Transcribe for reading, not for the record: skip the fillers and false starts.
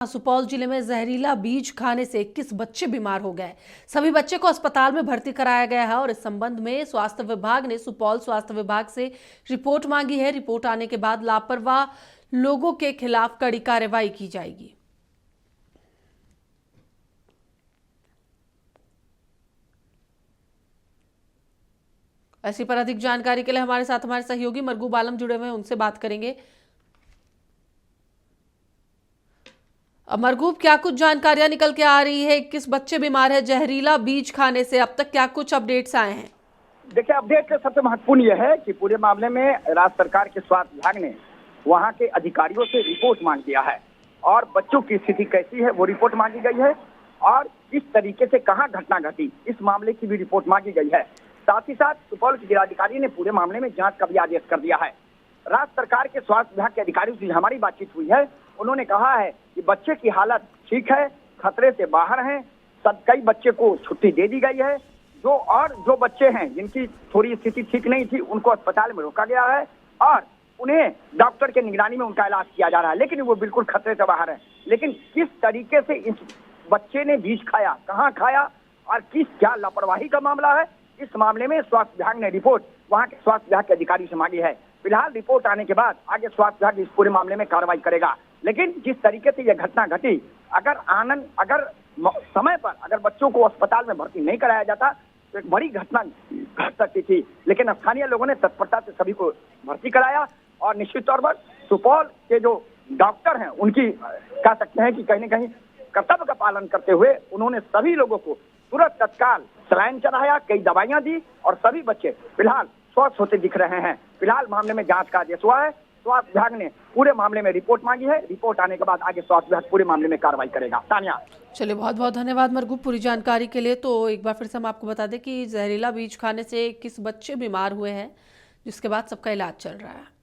सुपौल जिले में जहरीला बीज खाने से 21 बच्चे बीमार हो गए। सभी बच्चे को अस्पताल में भर्ती कराया गया है और इस संबंध में स्वास्थ्य विभाग ने सुपौल स्वास्थ्य विभाग से रिपोर्ट मांगी है। रिपोर्ट आने के बाद लापरवाह लोगों के खिलाफ कड़ी कार्रवाई की जाएगी। ऐसी पर अधिक जानकारी के लिए हमारे साथ हमारे सहयोगी मरगूब आलम जुड़े हुए हैं, उनसे बात करेंगे। मरगूब, क्या कुछ जानकारियां निकल के आ रही है? 21 बच्चे बीमार है जहरीला बीज खाने से, अब तक क्या कुछ अपडेट्स आए हैं? देखिए, अपडेट सबसे महत्वपूर्ण यह है कि पूरे मामले में राज्य सरकार के स्वास्थ्य विभाग ने वहां के अधिकारियों से रिपोर्ट मांग दिया है और बच्चों की स्थिति कैसी है वो रिपोर्ट मांगी गई है और किस तरीके से कहां घटना घटी इस मामले की भी रिपोर्ट मांगी गई है। साथ ही साथ सुपौल के जिलाधिकारी ने पूरे मामले में जांच का भी आदेश कर दिया है। राज्य सरकार के स्वास्थ्य विभाग के अधिकारियों से हमारी बातचीत हुई है, उन्होंने कहा है कि बच्चे की हालत ठीक है, खतरे से बाहर हैं। कई बच्चे को छुट्टी दे दी गई है। जो बच्चे हैं जिनकी थोड़ी स्थिति ठीक नहीं थी उनको अस्पताल में रोका गया है और उन्हें डॉक्टर के निगरानी में उनका इलाज किया जा रहा है, लेकिन वो बिल्कुल खतरे से बाहर है। लेकिन किस तरीके से इस बच्चे ने बीज खाया, कहाँ खाया और क्या लापरवाही का मामला है, इस मामले में स्वास्थ्य विभाग ने रिपोर्ट वहां के स्वास्थ्य विभाग के अधिकारी से मांगी है। फिलहाल रिपोर्ट आने के बाद आगे स्वास्थ्य विभाग इस पूरे मामले में कार्रवाई करेगा। लेकिन जिस तरीके से यह घटना घटी, अगर समय पर अगर बच्चों को अस्पताल में भर्ती नहीं कराया जाता तो एक बड़ी घटना घट सकती थी। लेकिन स्थानीय लोगों ने तत्परता से सभी को भर्ती कराया और निश्चित तौर पर सुपौल के जो डॉक्टर हैं उनकी कह सकते हैं कि कहीं न कहीं कर्तव्य का पालन करते हुए उन्होंने सभी लोगों को तुरंत तत्काल सलाइन चढ़ाया, कई दवाइयां दी और सभी बच्चे फिलहाल स्वस्थ होते दिख रहे हैं। फिलहाल मामले में जांच का आदेश हुआ है। स्वास्थ्य विभाग ने पूरे मामले में रिपोर्ट मांगी है। रिपोर्ट आने के बाद आगे स्वास्थ्य विभाग पूरे मामले में कार्रवाई करेगा। तानिया, चलिए, बहुत बहुत धन्यवाद मरगूब पूरी जानकारी के लिए। तो एक बार फिर से हम आपको बता दें कि जहरीला बीज खाने से 21 बच्चे बीमार हुए हैं, जिसके बाद सबका इलाज चल रहा है।